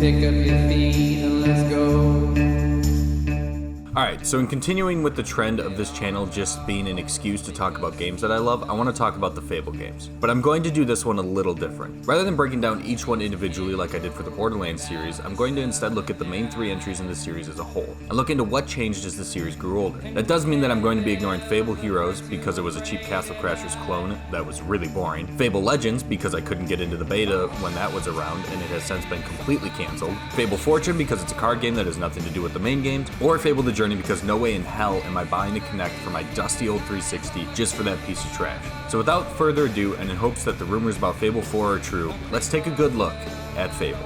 pick up your feet and let's go. Alright, so in continuing with the trend of this channel just being an excuse to talk about games that I love, I want to talk about the Fable games. But I'm going to do this one a little different. Rather than breaking down each one individually like I did for the Borderlands series, I'm going to instead look at the main 3 entries in the series as a whole, and look into what changed as the series grew older. That does mean that I'm going to be ignoring Fable Heroes because it was a cheap Castle Crashers clone that was really boring, Fable Legends because I couldn't get into the beta when that was around and it has since been completely cancelled, Fable Fortune because it's a card game that has nothing to do with the main games, or Fable the Journey because no way in hell am I buying a Kinect for my dusty old 360 just for that piece of trash. So without further ado, and in hopes that the rumors about Fable 4 are true, let's take a good look at Fable.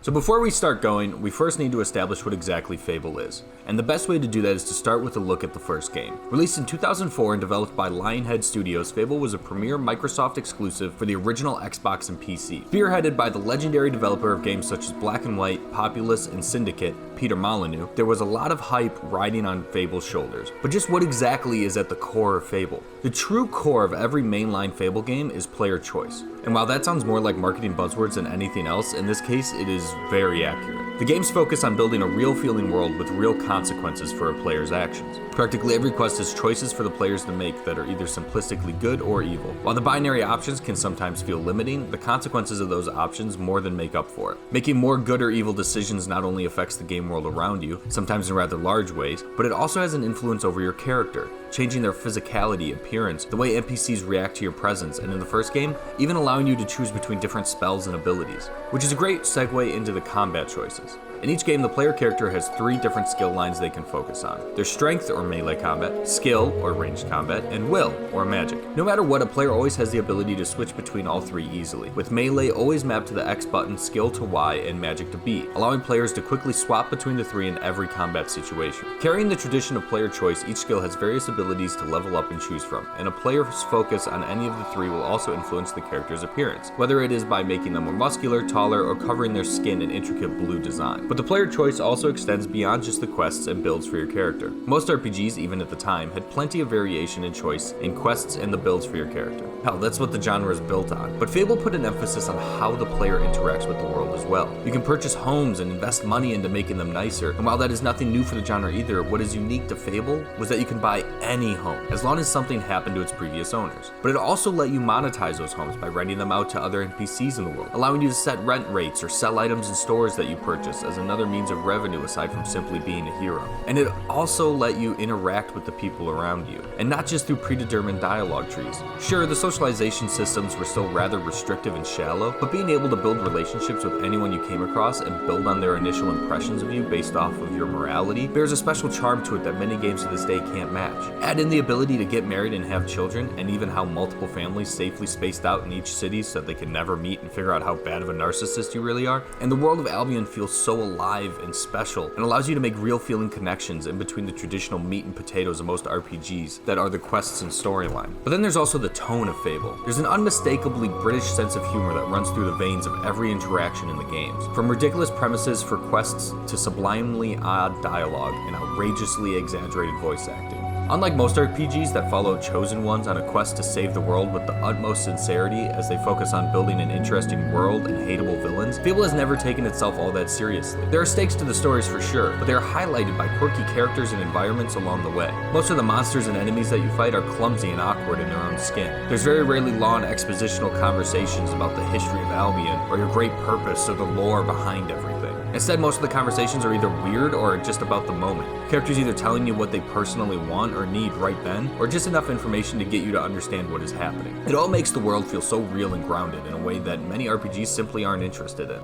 So before we start going, we first need to establish what exactly Fable is. And the best way to do that is to start with a look at the first game. Released in 2004 and developed by Lionhead Studios, Fable was a premier Microsoft exclusive for the original Xbox and PC. Spearheaded by the legendary developer of games such as Black and White, Populous, and Syndicate, Peter Molyneux, there was a lot of hype riding on Fable's shoulders. But just what exactly is at the core of Fable? The true core of every mainline Fable game is player choice. And while that sounds more like marketing buzzwords than anything else, in this case it is very accurate. The games focus on building a real feeling world with real consequences for a player's actions. Practically every quest has choices for the players to make that are either simplistically good or evil. While the binary options can sometimes feel limiting, the consequences of those options more than make up for it. Making more good or evil decisions not only affects the game world around you, sometimes in rather large ways, but it also has an influence over your character, changing their physicality, appearance, the way NPCs react to your presence, and in the first game, even allowing you to choose between different spells and abilities, which is a great segue into the combat choices. In each game, the player character has 3 different skill lines they can focus on. Their strength or melee combat, skill or ranged combat, and will or magic. No matter what, a player always has the ability to switch between all 3 easily, with melee always mapped to the X button, skill to Y, and magic to B, allowing players to quickly swap between the 3 in every combat situation. Carrying the tradition of player choice, each skill has various abilities to level up and choose from, and a player's focus on any of the 3 will also influence the character's appearance, whether it is by making them more muscular, taller, or covering their skin in intricate blue design. But the player choice also extends beyond just the quests and builds for your character. Most RPGs, even at the time, had plenty of variation in choice in quests and the builds for your character. Hell, that's what the genre is built on. But Fable put an emphasis on how the player interacts with the world as well. You can purchase homes and invest money into making them nicer, and while that is nothing new for the genre either, what is unique to Fable was that you can buy any home, as long as something happened to its previous owners. But it also let you monetize those homes by renting them out to other NPCs in the world, allowing you to set rent rates or sell items in stores that you purchase as another means of revenue aside from simply being a hero. And it also let you interact with the people around you, and not just through predetermined dialogue trees. Sure, the socialization systems were still rather restrictive and shallow, but being able to build relationships with anyone you came across and build on their initial impressions of you based off of your morality bears a special charm to it that many games to this day can't match. Add in the ability to get married and have children, and even how multiple families safely spaced out in each city so that they can never meet and figure out how bad of a narcissist you really are, and the world of Albion feels so alive and special and allows you to make real feeling connections in between the traditional meat and potatoes of most RPGs that are the quests and storyline. But then there's also the tone of Fable. There's an unmistakably British sense of humor that runs through the veins of every interaction in the games. From ridiculous premises for quests to sublimely odd dialogue and outrageously exaggerated voice acting. Unlike most RPGs that follow chosen ones on a quest to save the world with the utmost sincerity as they focus on building an interesting world and hateable villains, Fable has never taken itself all that seriously. There are stakes to the stories for sure, but they are highlighted by quirky characters and environments along the way. Most of the monsters and enemies that you fight are clumsy and awkward in their own skin. There's very rarely long expositional conversations about the history of Albion or your great purpose or the lore behind everything. Instead, most of the conversations are either weird or just about the moment. Characters either telling you what they personally want or need right then, or just enough information to get you to understand what is happening. It all makes the world feel so real and grounded in a way that many RPGs simply aren't interested in.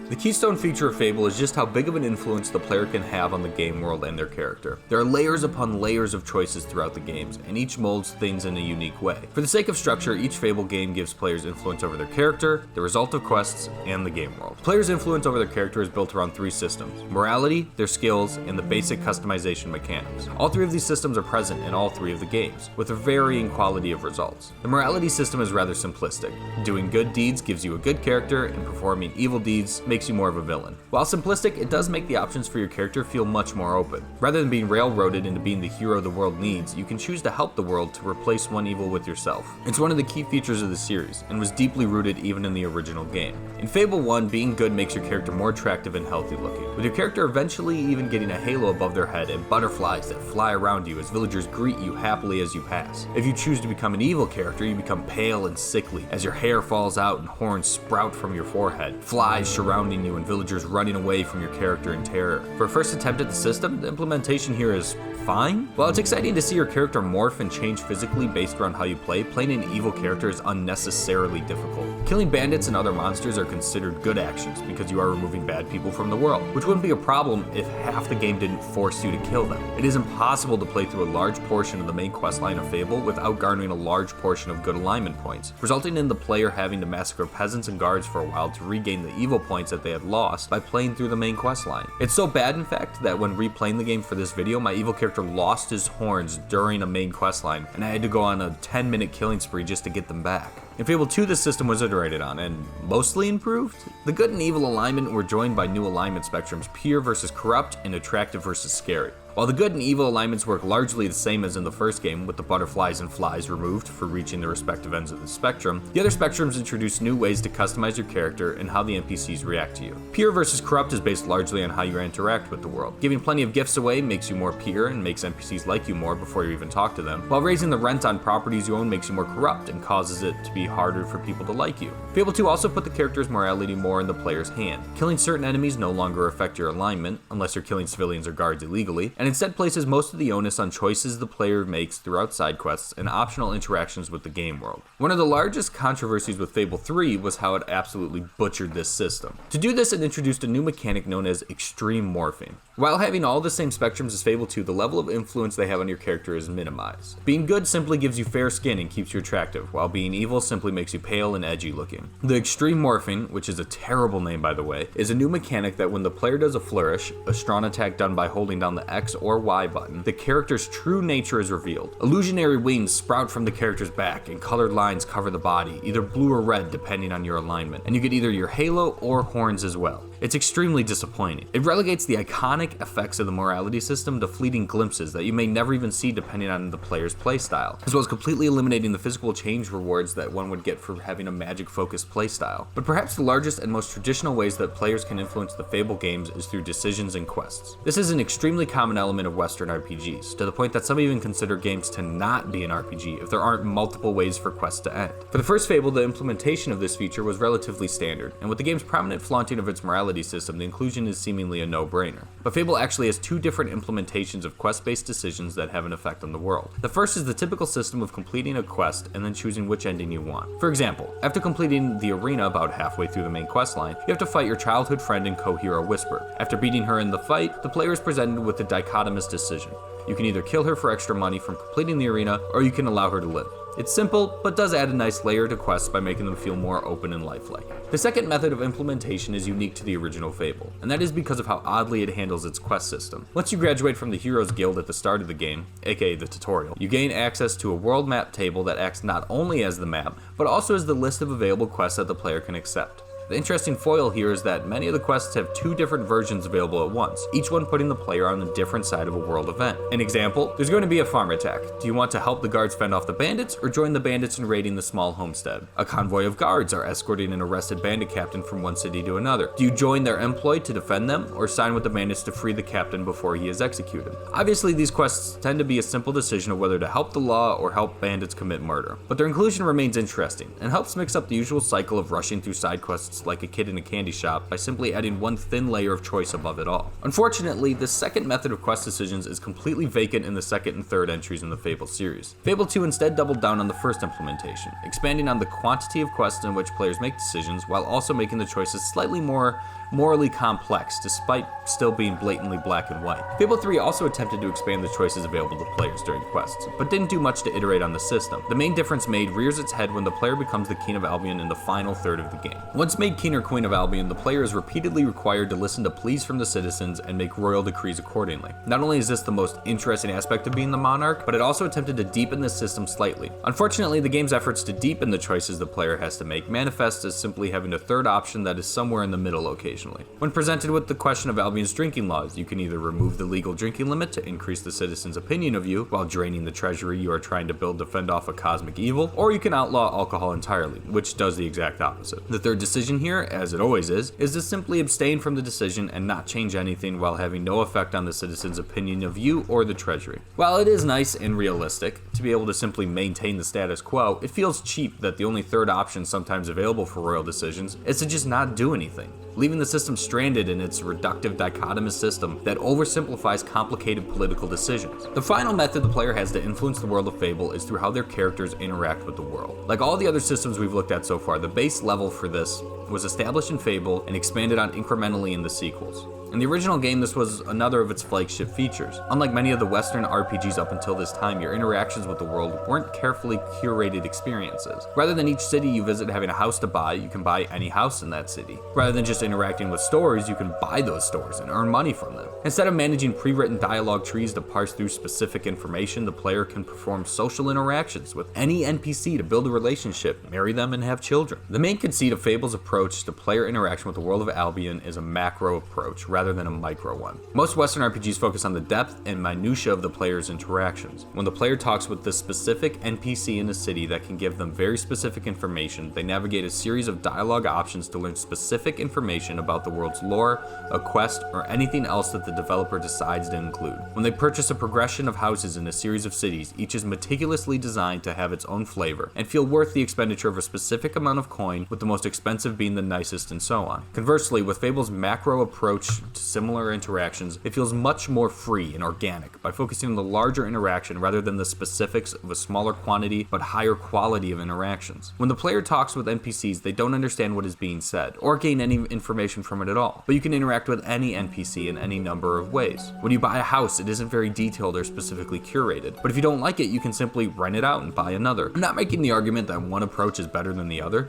The keystone feature of Fable is just how big of an influence the player can have on the game world and their character. There are layers upon layers of choices throughout the games, and each molds things in a unique way. For the sake of structure, each Fable game gives players influence over their character, the result of quests, and the game world. Players' influence over their character is built around 3 systems: morality, their skills, and the basic customization mechanics. All 3 of these systems are present in all 3 of the games, with a varying quality of results. The morality system is rather simplistic. Doing good deeds gives you a good character, and performing evil deeds makes makes you more of a villain. While simplistic, it does make the options for your character feel much more open. Rather than being railroaded into being the hero the world needs, you can choose to help the world to replace one evil with yourself. It's one of the key features of the series, and was deeply rooted even in the original game. In Fable 1, being good makes your character more attractive and healthy looking, with your character eventually even getting a halo above their head and butterflies that fly around you as villagers greet you happily as you pass. If you choose to become an evil character, you become pale and sickly as your hair falls out and horns sprout from your forehead, flies surrounding you and villagers running away from your character in terror. For a first attempt at the system, the implementation here is fine. While it's exciting to see your character morph and change physically based around how you play, playing an evil character is unnecessarily difficult. Killing bandits and other monsters are considered good actions because you are removing bad people from the world, which wouldn't be a problem if half the game didn't force you to kill them. It is impossible to play through a large portion of the main questline of Fable without garnering a large portion of good alignment points, resulting in the player having to massacre peasants and guards for a while to regain the evil points that they had lost by playing through the main questline. It's so bad, in fact, that when replaying the game for this video, my evil character lost his horns during a main questline, and I had to go on a 10-minute killing spree just to get them back. In Fable 2, this system was iterated on and mostly improved. The good and evil alignment were joined by new alignment spectrums: pure versus corrupt and attractive versus scary. While the good and evil alignments work largely the same as in the first game, with the butterflies and flies removed for reaching the respective ends of the spectrum, the other spectrums introduce new ways to customize your character and how the NPCs react to you. Pure versus corrupt is based largely on how you interact with the world. Giving plenty of gifts away makes you more pure and makes NPCs like you more before you even talk to them, while raising the rent on properties you own makes you more corrupt and causes it to be harder for people to like you. Fable 2 also put the character's morality more in the player's hand. Killing certain enemies no longer affect your alignment, unless you're killing civilians or guards illegally, and instead places most of the onus on choices the player makes throughout side quests and optional interactions with the game world. One of the largest controversies with Fable 3 was how it absolutely butchered this system. To do this, it introduced a new mechanic known as extreme morphing. While having all the same spectrums as Fable 2, the level of influence they have on your character is minimized. Being good simply gives you fair skin and keeps you attractive, while being evil simply makes you pale and edgy looking. The extreme morphing, which is a terrible name by the way, is a new mechanic that when the player does a flourish, a strong attack done by holding down the X or Y button, the character's true nature is revealed. Illusionary wings sprout from the character's back and colored lines cover the body, either blue or red depending on your alignment, and you get either your halo or horns as well. It's extremely disappointing. It relegates the iconic effects of the morality system to fleeting glimpses that you may never even see depending on the player's playstyle, as well as completely eliminating the physical change rewards that one would get for having a magic-focused playstyle. But perhaps the largest and most traditional ways that players can influence the Fable games is through decisions and quests. This is an extremely common element of Western RPGs, to the point that some even consider games to not be an RPG if there aren't multiple ways for quests to end. For the first Fable, the implementation of this feature was relatively standard, and with the game's prominent flaunting of its morality system, the inclusion is seemingly a no-brainer. But Fable actually has two different implementations of quest-based decisions that have an effect on the world. The first is the typical system of completing a quest and then choosing which ending you want. For example, after completing the arena about halfway through the main quest line, you have to fight your childhood friend and co-hero Whisper. After beating her in the fight, the player is presented with a dichotomous decision. You can either kill her for extra money from completing the arena, or you can allow her to live. It's simple, but does add a nice layer to quests by making them feel more open and lifelike. The second method of implementation is unique to the original Fable, and that is because of how oddly it handles its quest system. Once you graduate from the Heroes Guild at the start of the game, aka the tutorial, you gain access to a world map table that acts not only as the map, but also as the list of available quests that the player can accept. The interesting foil here is that many of the quests have two different versions available at once, each one putting the player on a different side of a world event. An example, there's going to be a farm attack. Do you want to help the guards fend off the bandits, or join the bandits in raiding the small homestead? A convoy of guards are escorting an arrested bandit captain from one city to another. Do you join their employ to defend them, or sign with the bandits to free the captain before he is executed? Obviously, these quests tend to be a simple decision of whether to help the law or help bandits commit murder, but their inclusion remains interesting, and helps mix up the usual cycle of rushing through side quests like a kid in a candy shop by simply adding one thin layer of choice above it all. Unfortunately, the second method of quest decisions is completely vacant in the second and third entries in the Fable series. Fable 2 instead doubled down on the first implementation, expanding on the quantity of quests in which players make decisions while also making the choices slightly more morally complex, despite still being blatantly black and white. Fable 3 also attempted to expand the choices available to players during quests, but didn't do much to iterate on the system. The main difference made rears its head when the player becomes the King of Albion in the final third of the game. Once made King or Queen of Albion, the player is repeatedly required to listen to pleas from the citizens and make royal decrees accordingly. Not only is this the most interesting aspect of being the monarch, but it also attempted to deepen this system slightly. Unfortunately, the game's efforts to deepen the choices the player has to make manifest as simply having a third option that is somewhere in the middle location. occasionally. When presented with the question of Albion's drinking laws, you can either remove the legal drinking limit to increase the citizens' opinion of you while draining the treasury you are trying to build to fend off a cosmic evil, or you can outlaw alcohol entirely, which does the exact opposite. The third decision here, as it always is to simply abstain from the decision and not change anything while having no effect on the citizens' opinion of you or the treasury. While it is nice and realistic to be able to simply maintain the status quo, it feels cheap that the only third option sometimes available for royal decisions is to just not do anything, leaving the system stranded in its reductive dichotomous system that oversimplifies complicated political decisions. The final method the player has to influence the world of Fable is through how their characters interact with the world. Like all the other systems we've looked at so far, the base level for this was established in Fable and expanded on incrementally in the sequels. In the original game, this was another of its flagship features. Unlike many of the Western RPGs up until this time, your interactions with the world weren't carefully curated experiences. Rather than each city you visit having a house to buy, you can buy any house in that city. Rather than just interacting with stores, you can buy those stores and earn money from them. Instead of managing pre-written dialogue trees to parse through specific information, the player can perform social interactions with any NPC to build a relationship, marry them, and have children. The main conceit of Fable's approach to player interaction with the world of Albion is a macro approach, rather than a micro one. Most Western RPGs focus on the depth and minutia of the player's interactions. When the player talks with the specific NPC in a city that can give them very specific information, they navigate a series of dialogue options to learn specific information about the world's lore, a quest, or anything else that the developer decides to include. When they purchase a progression of houses in a series of cities, each is meticulously designed to have its own flavor and feel worth the expenditure of a specific amount of coin, with the most expensive being the nicest and so on. Conversely, with Fable's macro approach to similar interactions, it feels much more free and organic by focusing on the larger interaction rather than the specifics of a smaller quantity but higher quality of interactions. When the player talks with NPCs, they don't understand what is being said or gain any information from it at all, but you can interact with any NPC in any number of ways. When you buy a house, it isn't very detailed or specifically curated, but if you don't like it, you can simply rent it out and buy another. I'm not making the argument that one approach is better than the other.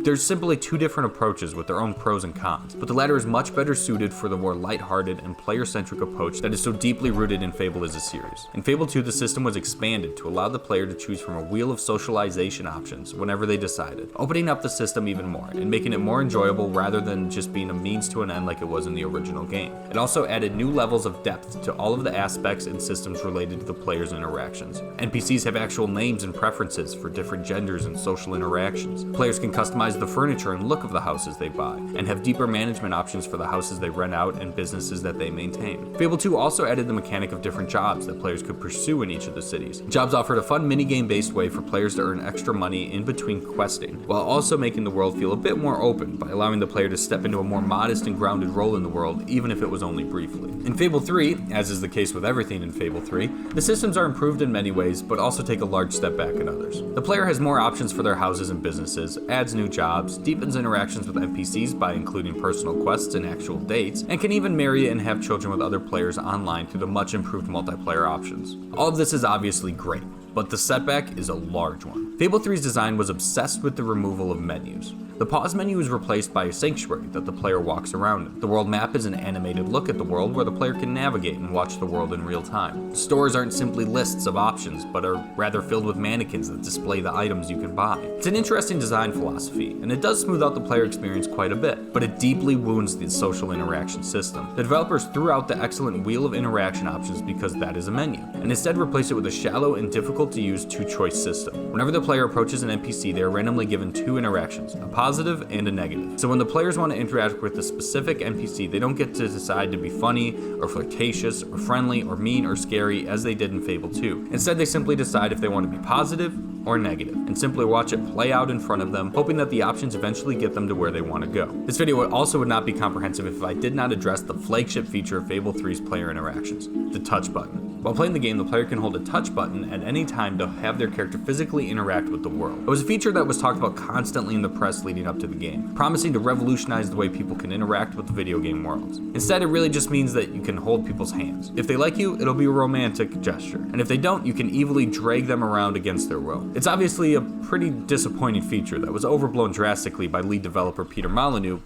There's simply two different approaches with their own pros and cons, but the latter is much better suited for the more lighthearted and player-centric approach that is so deeply rooted in Fable as a series. In Fable 2, the system was expanded to allow the player to choose from a wheel of socialization options whenever they decided, opening up the system even more and making it more enjoyable rather than just being a means to an end like it was in the original game. It also added new levels of depth to all of the aspects and systems related to the player's interactions. NPCs have actual names and preferences for different genders and social interactions. Players can customize the furniture and look of the houses they buy, and have deeper management options for the houses they rent out and businesses that they maintain. Fable 2 also added the mechanic of different jobs that players could pursue in each of the cities. Jobs offered a fun minigame-based way for players to earn extra money in between questing, while also making the world feel a bit more open by allowing the player to step into a more modest and grounded role in the world, even if it was only briefly. In Fable 3, as is the case with everything in Fable 3, the systems are improved in many ways, but also take a large step back in others. The player has more options for their houses and businesses, adds new jobs, deepens interactions with NPCs by including personal quests and actual dates, and can even marry and have children with other players online through the much improved multiplayer options. All of this is obviously great, but the setback is a large one. Fable 3's design was obsessed with the removal of menus. The pause menu is replaced by a sanctuary that the player walks around in. The world map is an animated look at the world where the player can navigate and watch the world in real time. Stores aren't simply lists of options, but are rather filled with mannequins that display the items you can buy. It's an interesting design philosophy, and it does smooth out the player experience quite a bit, but it deeply wounds the social interaction system. The developers threw out the excellent wheel of interaction options because that is a menu, and instead replaced it with a shallow and difficult to use two-choice system. Whenever the player approaches an NPC, they are randomly given two interactions, a positive and a negative. So when the players want to interact with a specific NPC, they don't get to decide to be funny or flirtatious or friendly or mean or scary as they did in Fable 2. Instead, they simply decide if they want to be positive or negative, and simply watch it play out in front of them, hoping that the options eventually get them to where they want to go. This video also would not be comprehensive if I did not address the flagship feature of Fable 3's player interactions, the touch button. While playing the game, the player can hold a touch button at any time to have their character physically interact with the world. It was a feature that was talked about constantly in the press leading up to the game, promising to revolutionize the way people can interact with the video game worlds. Instead, it really just means that you can hold people's hands. If they like you, it'll be a romantic gesture, and if they don't, you can evilly drag them around against their will. It's obviously a pretty disappointing feature that was overblown drastically by lead developer Peter Molyneux.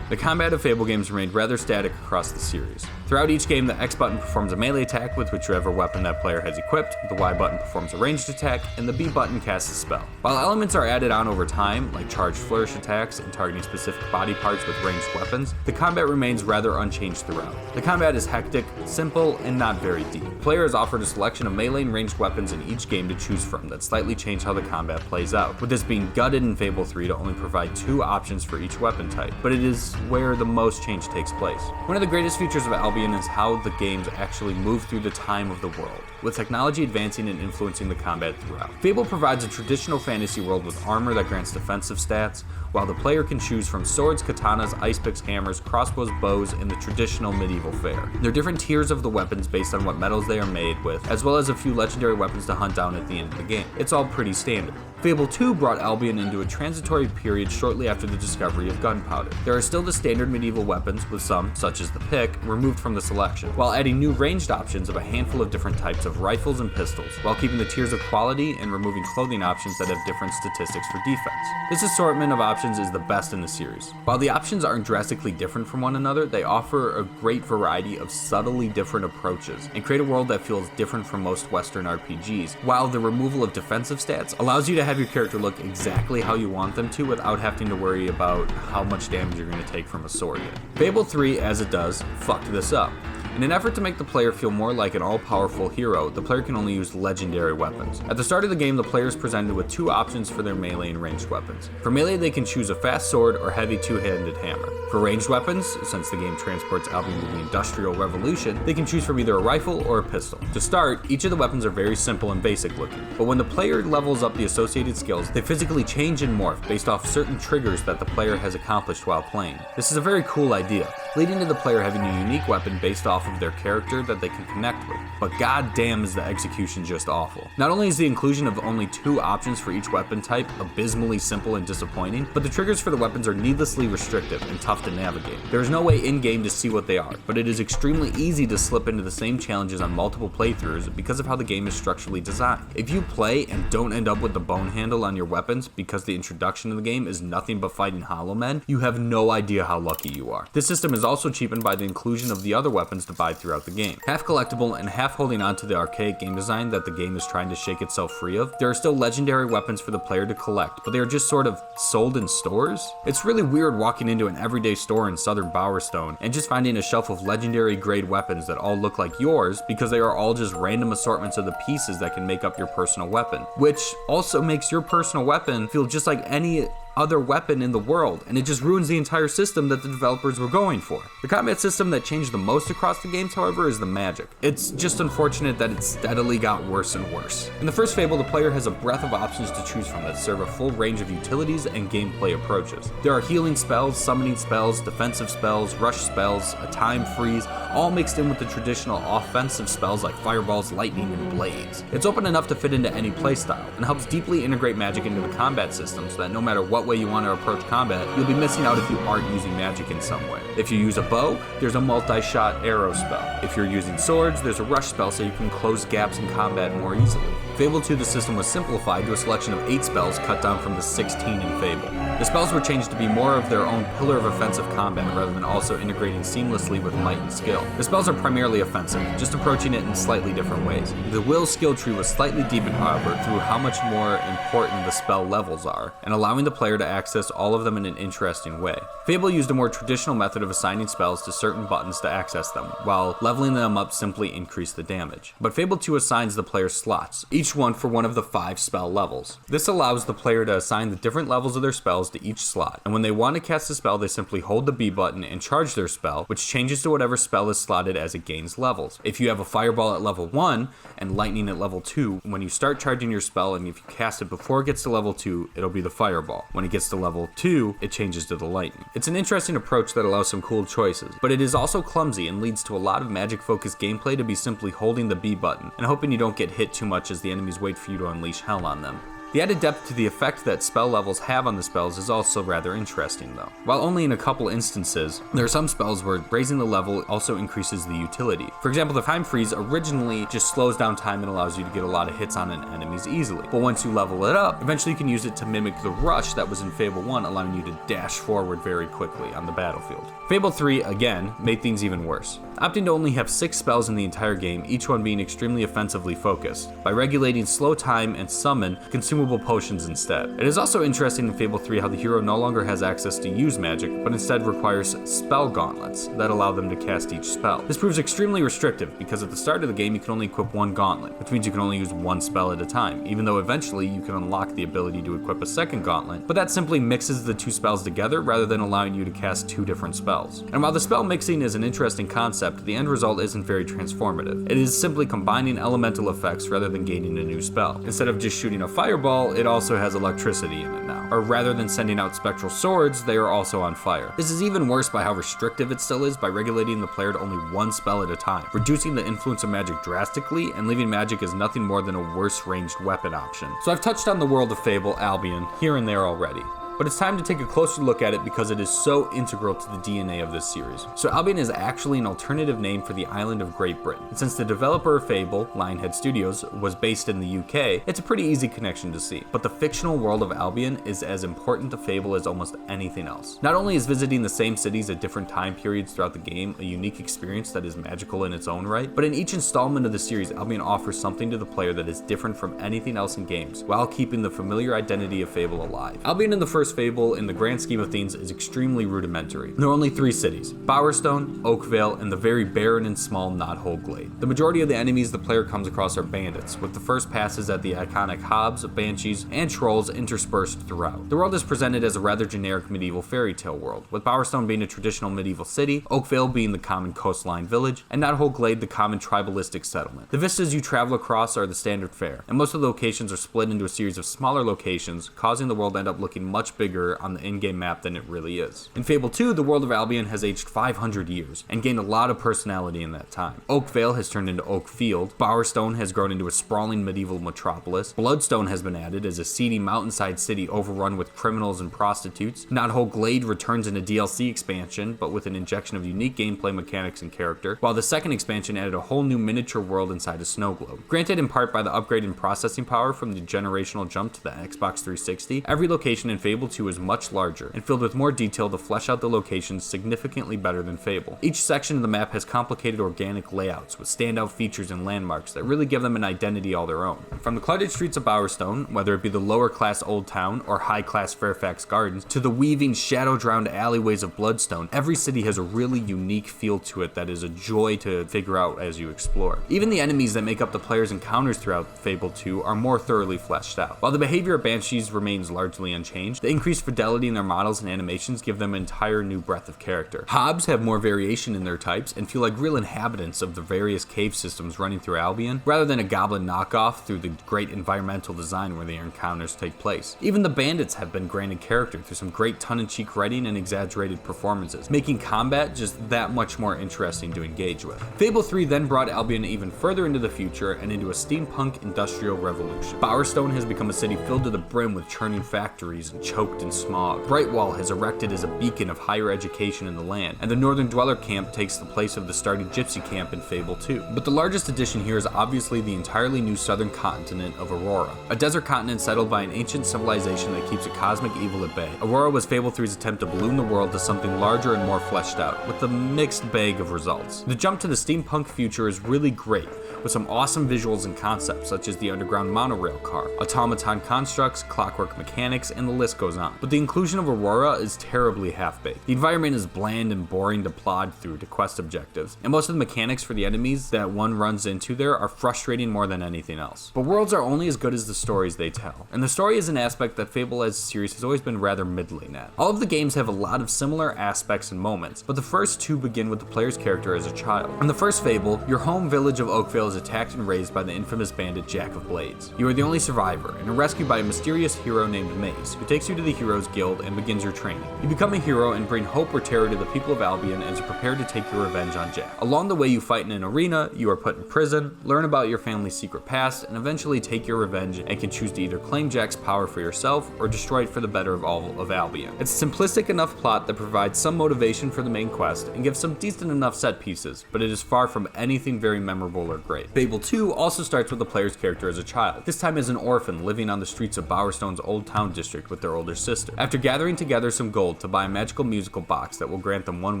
combat of Fable games remained rather static across the series. Throughout each game, the X button performs a melee attack with whichever weapon that player has equipped, the Y button performs a ranged attack, and the B button casts a spell. While elements are added on over time, like charged flourish attacks and targeting specific body parts with ranged weapons, the combat remains rather unchanged throughout. The combat is hectic, simple, and not very deep. The player is offered a selection of melee and ranged weapons in each game to choose from that slightly change how the combat plays out, with this being gutted in Fable 3 to only provide 2 options for each weapon type, but it is where the most change takes place. One of the greatest features of Albion is how the games actually move through the time of the world, with technology advancing and influencing the combat throughout. Fable provides a traditional fantasy world with armor that grants defensive stats, while the player can choose from swords, katanas, ice picks, hammers, crossbows, bows, and the traditional medieval fare. There are different tiers of the weapons based on what metals they are made with, as well as a few legendary weapons to hunt down at the end of the game. It's all pretty standard. Fable 2 brought Albion into a transitory period shortly after the discovery of gunpowder. There are still the standard medieval weapons, with some, such as the pick, removed from the selection, while adding new ranged options of a handful of different types of rifles and pistols, while keeping the tiers of quality and removing clothing options that have different statistics for defense. This assortment of options is the best in the series. While the options aren't drastically different from one another, they offer a great variety of subtly different approaches and create a world that feels different from most Western RPGs, while the removal of defensive stats allows you to have your character look exactly how you want them to without having to worry about how much damage you're going to take from a sword hit. Fable 3, as it does, fucked this up. In an effort to make the player feel more like an all-powerful hero, the player can only use legendary weapons. At the start of the game, the player is presented with 2 options for their melee and ranged weapons. For melee, they can choose a fast sword or heavy 2-handed hammer. For ranged weapons, since the game transports Albion to the Industrial Revolution, they can choose from either a rifle or a pistol. To start, each of the weapons are very simple and basic looking, but when the player levels up the associated skills, they physically change and morph based off certain triggers that the player has accomplished while playing. This is a very cool idea, leading to the player having a unique weapon based off of their character that they can connect with, but goddamn is the execution just awful. Not only is the inclusion of only 2 options for each weapon type abysmally simple and disappointing, but the triggers for the weapons are needlessly restrictive and tough to navigate. There is no way in-game to see what they are, but it is extremely easy to slip into the same challenges on multiple playthroughs because of how the game is structurally designed. If you play and don't end up with the bone handle on your weapons because the introduction of the game is nothing but fighting hollow men, you have no idea how lucky you are. This system is also cheapened by the inclusion of the other weapons to buy throughout the game. Half collectible and half holding on to the archaic game design that the game is trying to shake itself free of, there are still legendary weapons for the player to collect, but they are just sort of sold in stores. It's really weird walking into an everyday store in southern Bowerstone and just finding a shelf of legendary grade weapons that all look like yours because they are all just random assortments of the pieces that can make up your personal weapon, which also makes your personal weapon feel just like any other weapon in the world, and it just ruins the entire system that the developers were going for. The combat system that changed the most across the games, however, is the magic. It's just unfortunate that it steadily got worse and worse. In the first Fable, the player has a breadth of options to choose from that serve a full range of utilities and gameplay approaches. There are healing spells, summoning spells, defensive spells, rush spells, a time freeze, all mixed in with the traditional offensive spells like fireballs, lightning, and blades. It's open enough to fit into any playstyle, and helps deeply integrate magic into the combat system so that no matter what way you want to approach combat, you'll be missing out if you aren't using magic in some way. If you use a bow, there's a multi-shot arrow spell. If you're using swords, there's a rush spell so you can close gaps in combat more easily. Fable 2, the system was simplified to a selection of 8 spells cut down from the 16 in Fable. The spells were changed to be more of their own pillar of offensive combat rather than also integrating seamlessly with might and skill. The spells are primarily offensive, just approaching it in slightly different ways. The will skill tree was slightly deepened, however, through how much more important the spell levels are, and allowing the player to access all of them in an interesting way. Fable used a more traditional method of assigning spells to certain buttons to access them, while leveling them up simply increased the damage. But Fable 2 assigns the player slots, each one for one of the 5 spell levels. This allows the player to assign the different levels of their spells to each slot, and when they want to cast a spell, they simply hold the B button and charge their spell, which changes to whatever spell is slotted as it gains levels. If you have a fireball at level 1 and lightning at level 2, when you start charging your spell and if you cast it before it gets to level 2, it'll be the fireball. When it gets to level 2, it changes to the lightning. It's an interesting approach that allows some cool choices, but it is also clumsy and leads to a lot of magic-focused gameplay to be simply holding the B button and hoping you don't get hit too much as the enemies wait for you to unleash hell on them. The added depth to the effect that spell levels have on the spells is also rather interesting though. While only in a couple instances, there are some spells where raising the level also increases the utility. For example, the Time Freeze originally just slows down time and allows you to get a lot of hits on enemies easily. But once you level it up, eventually you can use it to mimic the rush that was in Fable 1, allowing you to dash forward very quickly on the battlefield. Fable 3, again, made things even worse, opting to only have 6 spells in the entire game, each one being extremely offensively focused, by regulating slow time and summon consumable potions instead. It is also interesting in Fable 3 how the hero no longer has access to use magic, but instead requires spell gauntlets that allow them to cast each spell. This proves extremely restrictive because at the start of the game you can only equip one gauntlet, which means you can only use one spell at a time, even though eventually you can unlock the ability to equip a second gauntlet, but that simply mixes the 2 spells together rather than allowing you to cast 2 different spells. And while the spell mixing is an interesting concept, the end result isn't very transformative. It is simply combining elemental effects rather than gaining a new spell. Instead of just shooting a fireball, it also has electricity in it now. Or rather than sending out spectral swords, they are also on fire. This is even worse by how restrictive it still is by regulating the player to only one spell at a time, reducing the influence of magic drastically and leaving magic as nothing more than a worse ranged weapon option. So I've touched on the world of Fable, Albion, here and there already. But it's time to take a closer look at it because it is so integral to the DNA of this series. So Albion is actually an alternative name for the island of Great Britain. And since the developer of Fable, Lionhead Studios, was based in the UK, it's a pretty easy connection to see. But the fictional world of Albion is as important to Fable as almost anything else. Not only is visiting the same cities at different time periods throughout the game a unique experience that is magical in its own right, but in each installment of the series, Albion offers something to the player that is different from anything else in games, while keeping the familiar identity of Fable alive. Albion in the first Fable, in the grand scheme of things, is extremely rudimentary. There are only 3 cities: Bowerstone, Oakvale, and the very barren and small Knothole Glade. The majority of the enemies the player comes across are bandits, with the first passes at the iconic Hobbs, Banshees, and Trolls interspersed throughout. The world is presented as a rather generic medieval fairy tale world, with Bowerstone being a traditional medieval city, Oakvale being the common coastline village, and Knothole Glade the common tribalistic settlement. The vistas you travel across are the standard fare, and most of the locations are split into a series of smaller locations, causing the world to end up looking much bigger on the in-game map than it really is. In Fable 2, the world of Albion has aged 500 years and gained a lot of personality in that time. Oakvale has turned into Oakfield, Bowerstone has grown into a sprawling medieval metropolis, Bloodstone has been added as a seedy mountainside city overrun with criminals and prostitutes, Knothole Glade returns in a DLC expansion, but with an injection of unique gameplay mechanics and character, while the second expansion added a whole new miniature world inside a snow globe. Granted in part by the upgrade in processing power from the generational jump to the Xbox 360, every location in Fable 2 is much larger and filled with more detail to flesh out the locations significantly better than Fable. Each section of the map has complicated organic layouts with standout features and landmarks that really give them an identity all their own. From the cluttered streets of Bowerstone, whether it be the lower class Old Town or high class Fairfax Gardens, to the weaving shadow-drowned alleyways of Bloodstone, every city has a really unique feel to it that is a joy to figure out as you explore. Even the enemies that make up the player's encounters throughout Fable 2 are more thoroughly fleshed out. While the behavior of Banshees remains largely unchanged, the increased fidelity in their models and animations give them an entire new breadth of character. Hobbs have more variation in their types and feel like real inhabitants of the various cave systems running through Albion, rather than a goblin knockoff through the great environmental design where their encounters take place. Even the bandits have been granted character through some great tongue-in-cheek writing and exaggerated performances, making combat just that much more interesting to engage with. Fable 3 then brought Albion even further into the future and into a steampunk industrial revolution. Bowerstone has become a city filled to the brim with churning factories and choked in smog. Brightwall has erected as a beacon of higher education in the land, and the Northern Dweller Camp takes the place of the starting Gypsy Camp in Fable 2. But the largest addition here is obviously the entirely new southern continent of Aurora, a desert continent settled by an ancient civilization that keeps a cosmic evil at bay. Aurora was Fable 3's attempt to balloon the world to something larger and more fleshed out, with a mixed bag of results. The jump to the steampunk future is really great, with some awesome visuals and concepts such as the underground monorail car, automaton constructs, clockwork mechanics, and the list goes on. But the inclusion of Aurora is terribly half-baked. The environment is bland and boring to plod through to quest objectives, and most of the mechanics for the enemies that one runs into there are frustrating more than anything else. But worlds are only as good as the stories they tell, and the story is an aspect that Fable as a series has always been rather middling at. All of the games have a lot of similar aspects and moments, but the first two begin with the player's character as a child. In the first Fable, your home village of Oakvale is attacked and raised by the infamous bandit Jack of Blades. You are the only survivor and are rescued by a mysterious hero named Maze, who takes you to the Heroes Guild and begins your training. You become a hero and bring hope or terror to the people of Albion as you prepare to take your revenge on Jack. Along the way, you fight in an arena, you are put in prison, learn about your family's secret past, and eventually take your revenge and can choose to either claim Jack's power for yourself or destroy it for the better of all of Albion. It's a simplistic enough plot that provides some motivation for the main quest and gives some decent enough set pieces, but it is far from anything very memorable or great. Fable 2 also starts with the player's character as a child, this time as an orphan living on the streets of Bowerstone's Old Town district with their older sister. After gathering together some gold to buy a magical musical box that will grant them one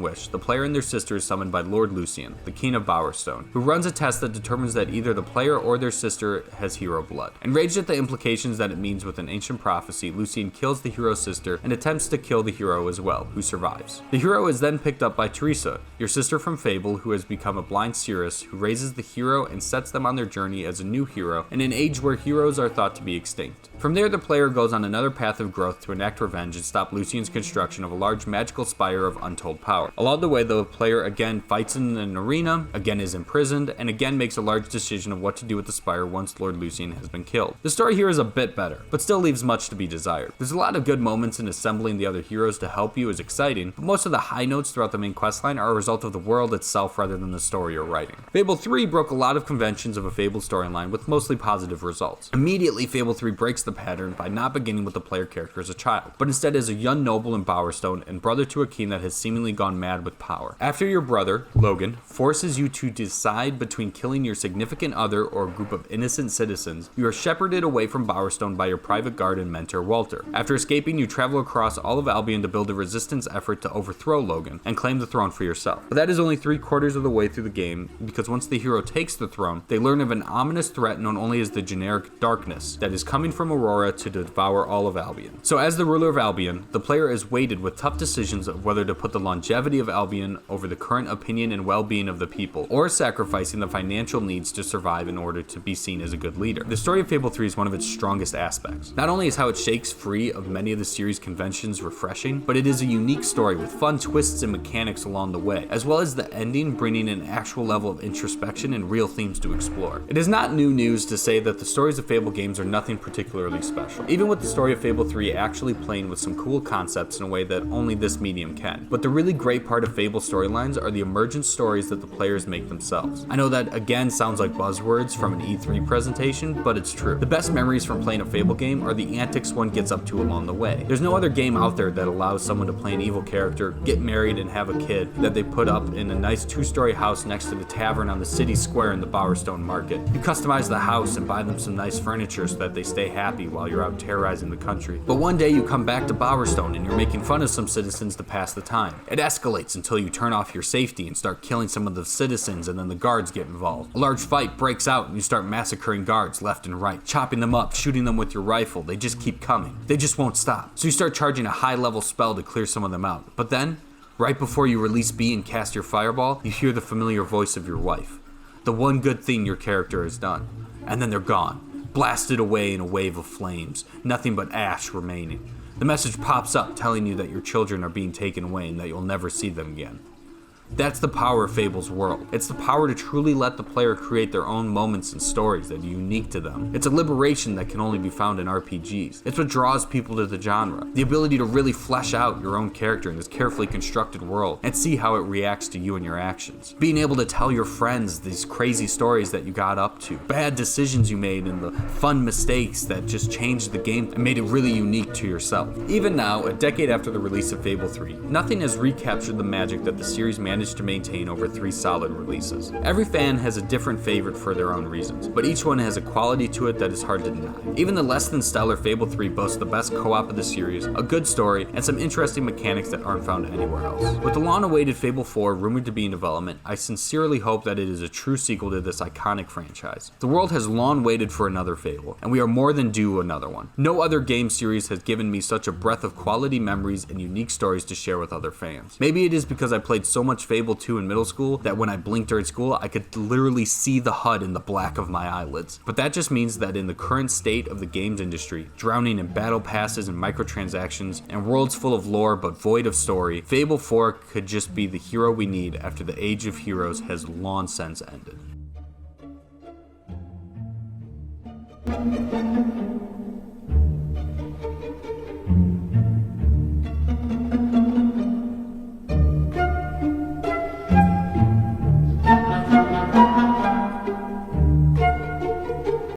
wish, the player and their sister is summoned by Lord Lucian, the king of Bowerstone, who runs a test that determines that either the player or their sister has hero blood. Enraged at the implications that it means with an ancient prophecy, Lucian kills the hero's sister and attempts to kill the hero as well, who survives. The hero is then picked up by Teresa, your sister from Fable, who has become a blind seeress who raises the hero and sets them on their journey as a new hero in an age where heroes are thought to be extinct. From there, the player goes on another path of growth to enact revenge and stop Lucian's construction of a large magical spire of untold power. Along the way, the player again fights in an arena, again is imprisoned, and again makes a large decision of what to do with the spire once Lord Lucian has been killed. The story here is a bit better, but still leaves much to be desired. There's a lot of good moments, and assembling the other heroes to help you is exciting, but most of the high notes throughout the main questline are a result of the world itself rather than the story or writing. Fable 3 broke a lot of conventions of a Fable storyline with mostly positive results. Immediately, Fable 3 breaks the pattern by not beginning with the player character as a child, but instead as a young noble in Bowerstone and brother to a king that has seemingly gone mad with power. After your brother, Logan, forces you to decide between killing your significant other or a group of innocent citizens, you are shepherded away from Bowerstone by your private guard and mentor, Walter. After escaping, you travel across all of Albion to build a resistance effort to overthrow Logan and claim the throne for yourself. But that is only 3/4 of the way through the game, because once the hero takes the throne, they learn of an ominous threat known only as the generic darkness that is coming from Aurora to devour all of Albion. So as the ruler of Albion, the player is weighted with tough decisions of whether to put the longevity of Albion over the current opinion and well-being of the people, or sacrificing the financial needs to survive in order to be seen as a good leader. The story of Fable 3 is one of its strongest aspects. Not only is how it shakes free of many of the series' conventions refreshing, but it is a unique story with fun twists and mechanics along the way, as well as the ending bringing an actual level of introspection and real themes to explore. It is not new news to say that the stories of Fable games are nothing particularly special, even with the story of Fable 3 actually playing with some cool concepts in a way that only this medium can. But the really great part of Fable storylines are the emergent stories that the players make themselves. I know that again sounds like buzzwords from an E3 presentation, but it's true. The best memories from playing a Fable game are the antics one gets up to along the way. There's no other game out there that allows someone to play an evil character, get married, and have a kid that they put up in a nice 2-story house next to the tavern on the city square in the Bowerstone market. You customize the house and buy them some nice furniture so that they stay happy while you're out terrorizing the country. But one day you come back to Bowerstone and you're making fun of some citizens to pass the time. It escalates until you turn off your safety and start killing some of the citizens, and then the guards get involved. A large fight breaks out and you start massacring guards left and right, chopping them up, shooting them with your rifle. They just keep coming. They just won't stop. So you start charging a high-level spell to clear some of them out. But then, right before you release B and cast your fireball, you hear the familiar voice of your wife. The one good thing your character has done. And then they're gone, blasted away in a wave of flames, nothing but ash remaining. The message pops up telling you that your children are being taken away and that you'll never see them again. That's the power of Fable's world. It's the power to truly let the player create their own moments and stories that are unique to them. It's a liberation that can only be found in RPGs. It's what draws people to the genre. The ability to really flesh out your own character in this carefully constructed world and see how it reacts to you and your actions. Being able to tell your friends these crazy stories that you got up to, bad decisions you made, and the fun mistakes that just changed the game and made it really unique to yourself. Even now, a decade after the release of Fable 3, nothing has recaptured the magic that the series managed to maintain over 3 solid releases. Every fan has a different favorite for their own reasons, but each one has a quality to it that is hard to deny. Even the less than stellar Fable 3 boasts the best co-op of the series, a good story, and some interesting mechanics that aren't found anywhere else. With the long-awaited Fable 4 rumored to be in development, I sincerely hope that it is a true sequel to this iconic franchise. The world has long waited for another Fable, and we are more than due another one. No other game series has given me such a breath of quality memories and unique stories to share with other fans. Maybe it is because I played so much Fable 2 in middle school that when I blinked during school, I could literally see the HUD in the black of my eyelids. But that just means that in the current state of the games industry, drowning in battle passes and microtransactions and worlds full of lore but void of story, Fable 4 could just be the hero we need after the age of heroes has long since ended.